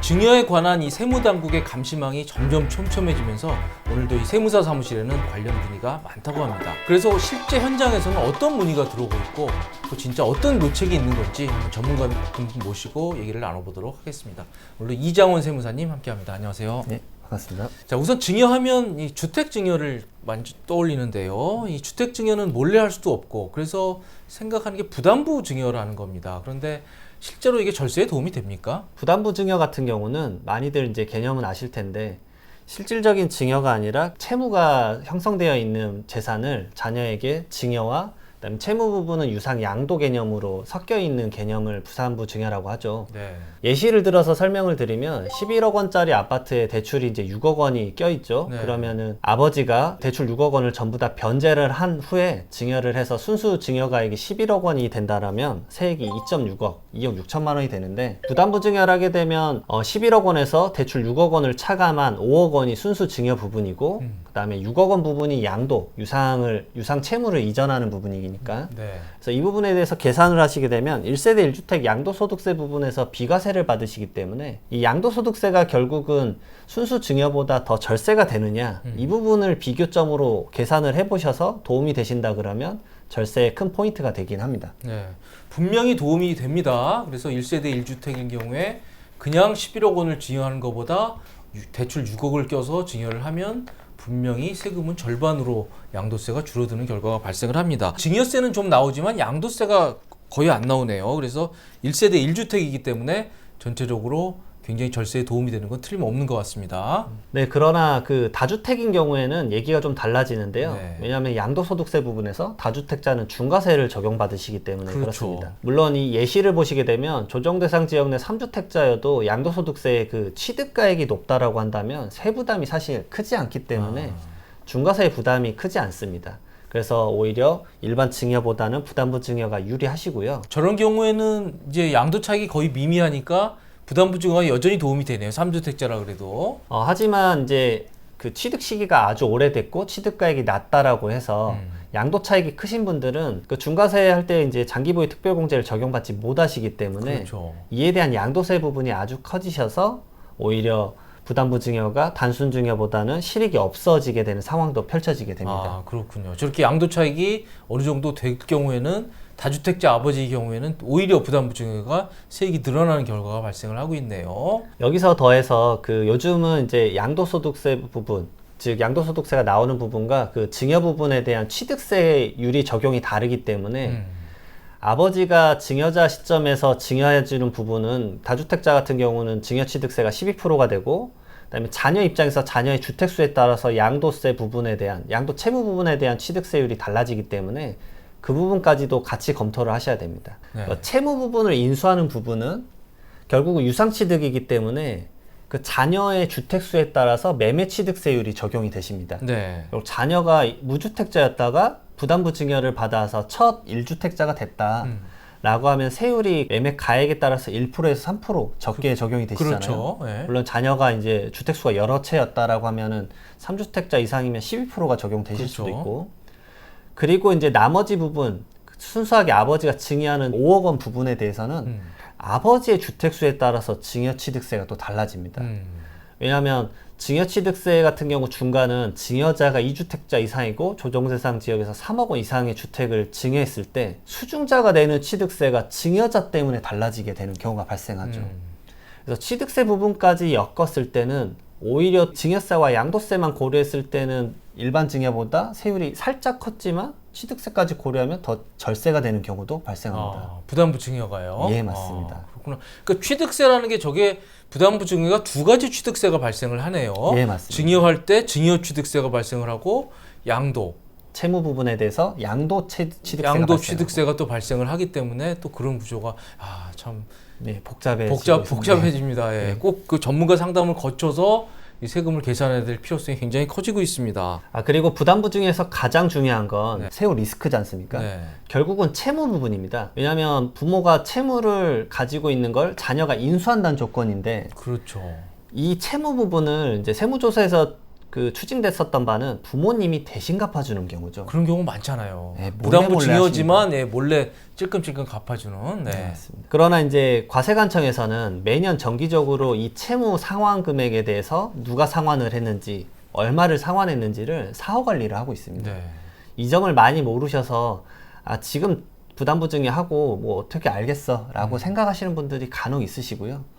증여에 관한 이 세무당국의 감시망이 점점 촘촘해지면서 오늘도 이 세무사 사무실에는 관련 문의가 많다고 합니다. 그래서 실제 현장에서는 어떤 문의가 들어오고 있고 또 진짜 어떤 노책이 있는 건지 전문가 분 모시고 얘기를 나눠보도록 하겠습니다. 오늘 이장원 세무사님 함께합니다. 안녕하세요. 네, 반갑습니다. 자, 우선 증여하면 이 주택 증여를 많이 떠올리는데요. 이 주택 증여는 몰래 할 수도 없고 그래서 생각하는 게 부담부 증여라는 겁니다. 그런데 실제로 이게 절세에 도움이 됩니까? 부담부 증여 같은 경우는 많이들 이제 개념은 아실 텐데 실질적인 증여가 아니라 채무가 형성되어 있는 재산을 자녀에게 증여와 그다음에 채무 부분은 유상 양도 개념으로 섞여 있는 개념을 부담부 증여라고 하죠. 네. 예시를 들어서 설명을 드리면 11억 원짜리 아파트에 대출이 이제 6억 원이 껴있죠. 네. 그러면은 아버지가 대출 6억 원을 전부 다 변제를 한 후에 증여를 해서 순수 증여가액이 11억 원이 된다라면 세액이 2.6억, 2억 6천만 원이 되는데 부담부 증여를 하게 되면 11억 원에서 대출 6억 원을 차감한 5억 원이 순수 증여 부분이고 그다음에 6억 원 부분이 양도, 유상 채무를 이전하는 부분이니까 네. 그래서 이 부분에 대해서 계산을 하시게 되면 1세대 1주택 양도소득세 부분에서 비과세를 받으시기 때문에 이 양도소득세가 결국은 순수 증여보다 더 절세가 되느냐 이 부분을 비교점으로 계산을 해보셔서 도움이 되신다 그러면 절세의 큰 포인트가 되긴 합니다. 네. 분명히 도움이 됩니다. 그래서 1세대 1주택인 경우에 그냥 11억 원을 증여하는 것보다 대출 6억을 껴서 증여를 하면 분명히 세금은 절반으로 양도세가 줄어드는 결과가 발생을 합니다. 증여세는 좀 나오지만 양도세가 거의 안 나오네요. 그래서 1세대 1주택이기 때문에 전체적으로 굉장히 절세에 도움이 되는 건 틀림없는 것 같습니다. 네, 그러나 그 다주택인 경우에는 얘기가 좀 달라지는데요. 네. 왜냐하면 양도소득세 부분에서 다주택자는 중과세를 적용받으시기 때문에 그렇죠. 그렇습니다. 물론 이 예시를 보시게 되면 조정대상 지역 내 3주택자여도 양도소득세의 그 취득가액이 높다라고 한다면 세부담이 사실 크지 않기 때문에 중과세의 부담이 크지 않습니다. 그래서 오히려 일반 증여보다는 부담부 증여가 유리하시고요. 저런 경우에는 이제 양도 차익이 거의 미미하니까 부담부 증여가 여전히 도움이 되네요. 3주택자라 그래도. 하지만 이제 그 취득 시기가 아주 오래됐고 취득가액이 낮다라고 해서 양도 차익이 크신 분들은 그 중과세 할 때 이제 장기보유 특별공제를 적용받지 못하시기 때문에 그렇죠. 이에 대한 양도세 부분이 아주 커지셔서 오히려 부담부 증여가 단순 증여보다는 실익이 없어지게 되는 상황도 펼쳐지게 됩니다. 아, 그렇군요. 저렇게 양도 차익이 어느 정도 될 경우에는 다주택자 아버지의 경우에는 오히려 부담부 증여가 세액이 늘어나는 결과가 발생을 하고 있네요. 여기서 더해서 그 요즘은 이제 양도소득세 부분, 즉 양도소득세가 나오는 부분과 그 증여 부분에 대한 취득세율이 적용이 다르기 때문에 아버지가 증여자 시점에서 증여해주는 부분은 다주택자 같은 경우는 증여취득세가 12%가 되고 그다음에 자녀 입장에서 자녀의 주택수에 따라서 양도세 부분에 대한 양도 채무 부분에 대한 취득세율이 달라지기 때문에 그 부분까지도 같이 검토를 하셔야 됩니다. 네. 채무 부분을 인수하는 부분은 결국은 유상취득이기 때문에 그 자녀의 주택수에 따라서 매매취득세율이 적용이 되십니다. 네. 그리고 자녀가 무주택자였다가 부담부 증여를 받아서 첫 1주택자가 됐다. 라고 하면 세율이 매매 가액에 따라서 1%에서 3% 적게 적용이 되시잖아요. 그렇죠. 네. 물론 자녀가 이제 주택수가 여러 채였다라고 하면은 3주택자 이상이면 12%가 적용되실 그렇죠. 수도 있고. 그리고 이제 나머지 부분 순수하게 아버지가 증여하는 5억 원 부분에 대해서는 아버지의 주택수에 따라서 증여취득세가 또 달라집니다. 왜냐하면 증여취득세 같은 경우 중간은 증여자가 2주택자 이상이고 조정대상 지역에서 3억 원 이상의 주택을 증여했을 때 수중자가 내는 취득세가 증여자 때문에 달라지게 되는 경우가 발생하죠. 그래서 취득세 부분까지 엮었을 때는 오히려 증여세와 양도세만 고려했을 때는 일반 증여보다 세율이 살짝 컸지만 취득세까지 고려하면 더 절세가 되는 경우도 발생합니다. 부담부 증여가요? 예, 맞습니다. 그렇구나. 그러니까 취득세라는 게 저게 부담부 증여가 두 가지 취득세가 발생을 하네요. 예, 맞습니다. 증여할 때 증여 취득세가 발생을 하고 양도 채무 부분에 대해서 양도 취득세가 양도 발생하고. 취득세가 또 발생을 하기 때문에 또 그런 구조가 참 네, 복잡해집니다. 예. 네. 꼭 그 전문가 상담을 거쳐서 이 세금을 계산해야 될 필요성이 굉장히 커지고 있습니다. 그리고 부담부 중에서 가장 중요한 건 네. 세후 리스크지 않습니까? 네. 결국은 채무 부분입니다. 왜냐하면 부모가 채무를 가지고 있는 걸 자녀가 인수한다는 조건인데 그렇죠. 이 채무 부분을 이제 세무조사에서 그 추징됐었던 바는 부모님이 대신 갚아주는 경우죠. 그런 경우 많잖아요. 네, 부담부 몰래 증여지만 예, 몰래 찔끔찔끔 갚아주는. 네. 네, 맞습니다. 그러나 이제 과세관청에서는 매년 정기적으로 이 채무 상환 금액에 대해서 누가 상환을 했는지, 얼마를 상환했는지를 사후 관리를 하고 있습니다. 네. 이 점을 많이 모르셔서 지금 부담부 증여하고 뭐 어떻게 알겠어 라고 생각하시는 분들이 간혹 있으시고요.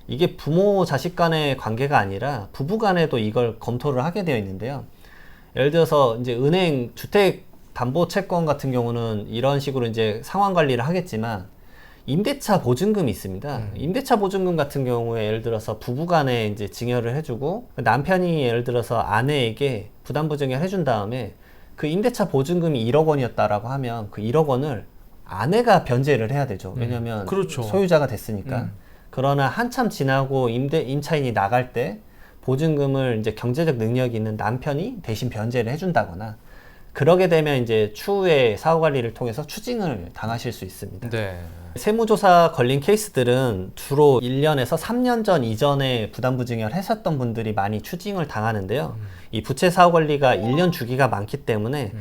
이게 부모 자식 간의 관계가 아니라 부부 간에도 이걸 검토를 하게 되어 있는데요. 예를 들어서 이제 은행 주택 담보 채권 같은 경우는 이런 식으로 이제 상환 관리를 하겠지만 임대차 보증금이 있습니다. 임대차 보증금 같은 경우에 예를 들어서 부부 간에 이제 증여를 해주고 남편이 예를 들어서 아내에게 부담부 증여를 해준 다음에 그 임대차 보증금이 1억 원이었다라고 하면 그 1억 원을 아내가 변제를 해야 되죠. 왜냐면 그렇죠. 소유자가 됐으니까. 그러나 한참 지나고 임차인이 나갈 때 보증금을 이제 경제적 능력이 있는 남편이 대신 변제를 해준다거나 그러게 되면 이제 추후에 사후 관리를 통해서 추징을 당하실 수 있습니다. 네. 세무조사 걸린 케이스들은 주로 1년에서 3년 전 이전에 부담부 증여를 하셨던 분들이 많이 추징을 당하는데요. 이 부채 사후 관리가 1년 주기가 많기 때문에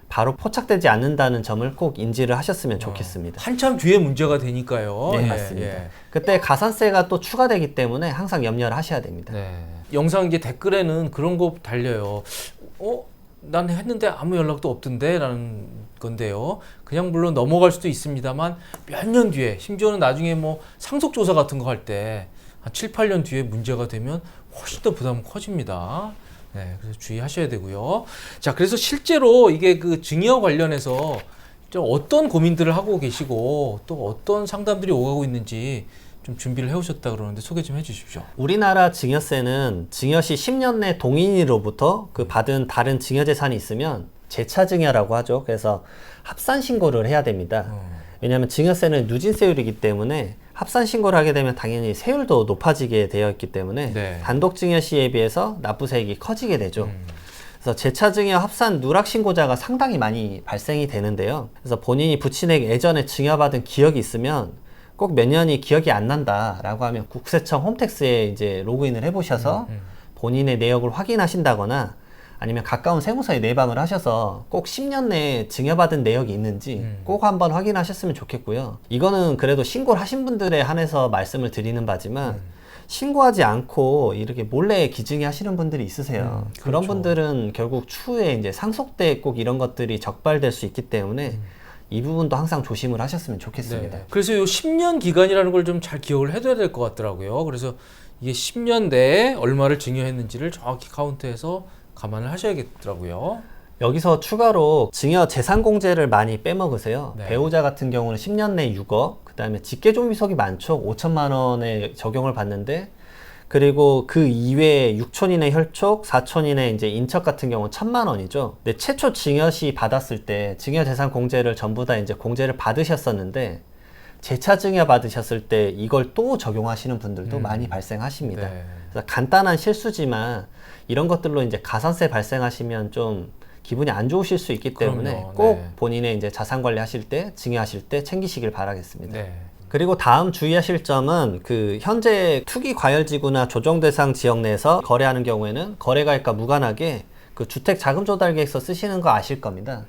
바로 포착되지 않는다는 점을 꼭 인지를 하셨으면 좋겠습니다. 한참 뒤에 문제가 되니까요. 네, 예, 맞습니다. 예. 그때 가산세가 또 추가되기 때문에 항상 염려를 하셔야 됩니다. 네. 영상 이제 댓글에는 그런 거 달려요. 난 했는데 아무 연락도 없던데 라는 건데요. 그냥 물론 넘어갈 수도 있습니다만 몇 년 뒤에 심지어는 나중에 뭐 상속조사 같은 거 할 때 한 7, 8년 뒤에 문제가 되면 훨씬 더 부담은 커집니다. 네, 그래서 주의하셔야 되고요. 자, 그래서 실제로 이게 그 증여 관련해서 좀 어떤 고민들을 하고 계시고 또 어떤 상담들이 오가고 있는지 좀 준비를 해오셨다 그러는데 소개 좀 해주십시오. 우리나라 증여세는 증여 시 10년 내 동인으로부터 그 받은 다른 증여 재산이 있으면 재차 증여라고 하죠. 그래서 합산 신고를 해야 됩니다. 왜냐하면 증여세는 누진세율이기 때문에 합산 신고를 하게 되면 당연히 세율도 높아지게 되어 있기 때문에 네. 단독 증여 시에 비해서 납부세액이 커지게 되죠. 그래서 재차 증여 합산 누락 신고자가 상당히 많이 발생이 되는데요. 그래서 본인이 부친에게 예전에 증여받은 기억이 있으면 꼭 몇 년이 기억이 안 난다라고 하면 국세청 홈택스에 이제 로그인을 해보셔서 본인의 내역을 확인하신다거나 아니면 가까운 세무서에 내방을 하셔서 꼭 10년 내에 증여받은 내역이 있는지 꼭 한번 확인하셨으면 좋겠고요. 이거는 그래도 신고를 하신 분들에 한해서 말씀을 드리는 바지만 신고하지 않고 이렇게 몰래 기증이 하시는 분들이 있으세요. 그런 그렇죠. 분들은 결국 추후에 이제 상속 때 꼭 이런 것들이 적발될 수 있기 때문에 이 부분도 항상 조심을 하셨으면 좋겠습니다. 네. 그래서 이 10년 기간이라는 걸 좀 잘 기억을 해둬야 될 것 같더라고요. 그래서 이게 10년 내에 얼마를 증여했는지를 정확히 카운트해서 감안을 하셔야겠더라고요. 여기서 추가로 증여 재산 공제를 많이 빼먹으세요. 네. 배우자 같은 경우는 10년 내 6억, 그 다음에 직계존비속이 많죠. 5천만 원에 적용을 받는데, 그리고 그 이외에 6촌 이내 혈촉, 4촌 이내 이제 인척 같은 경우는 1,000만 원이죠. 근데 최초 증여 시 받았을 때 증여 재산 공제를 전부 다 이제 공제를 받으셨었는데, 재차 증여 받으셨을 때 이걸 또 적용하시는 분들도 많이 발생하십니다. 네. 그래서 간단한 실수지만 이런 것들로 이제 가산세 발생하시면 좀 기분이 안 좋으실 수 있기 때문에 그럼요. 꼭 네. 본인의 이제 자산 관리하실 때, 증여하실 때 챙기시길 바라겠습니다. 네. 그리고 다음 주의하실 점은 그 현재 투기 과열지구나 조정 대상 지역 내에서 거래하는 경우에는 거래가액과 무관하게 그 주택 자금 조달 계획서 쓰시는 거 아실 겁니다.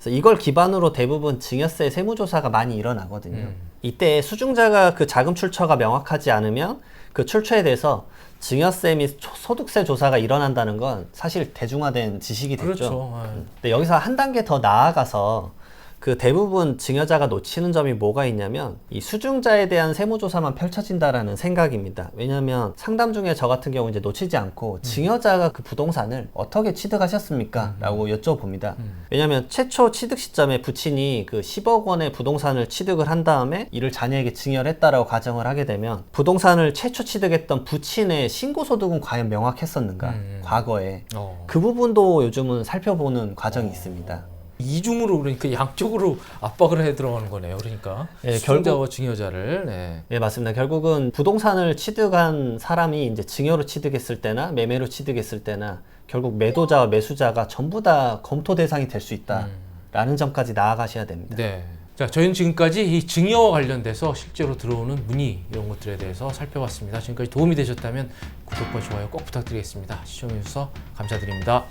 그래서 이걸 기반으로 대부분 증여세 세무조사가 많이 일어나거든요. 이때 수증자가 그 자금 출처가 명확하지 않으면 그 출처에 대해서 증여세 및 소득세 조사가 일어난다는 건 사실 대중화된 지식이 됐죠. 그렇죠. 근데 여기서 한 단계 더 나아가서 그 대부분 증여자가 놓치는 점이 뭐가 있냐면 이 수증자에 대한 세무조사만 펼쳐진다라는 생각입니다. 왜냐하면 상담 중에 저 같은 경우 이제 놓치지 않고 증여자가 그 부동산을 어떻게 취득하셨습니까? 라고 여쭤봅니다. 왜냐하면 최초 취득 시점에 부친이 그 10억 원의 부동산을 취득을 한 다음에 이를 자녀에게 증여를 했다라고 가정을 하게 되면 부동산을 최초 취득했던 부친의 신고소득은 과연 명확했었는가? 과거에. 그 부분도 요즘은 살펴보는 과정이 있습니다. 이중으로 그러니까 양쪽으로 압박을 해 들어가는 거네요. 그러니까 네, 수증자와 증여자를. 네. 네, 맞습니다. 결국은 부동산을 취득한 사람이 이제 증여로 취득했을 때나 매매로 취득했을 때나 결국 매도자와 매수자가 전부 다 검토 대상이 될 수 있다라는 점까지 나아가셔야 됩니다. 네. 자, 저희는 지금까지 이 증여와 관련돼서 실제로 들어오는 문의 이런 것들에 대해서 살펴봤습니다. 지금까지 도움이 되셨다면 구독과 좋아요 꼭 부탁드리겠습니다. 시청해주셔서 감사드립니다.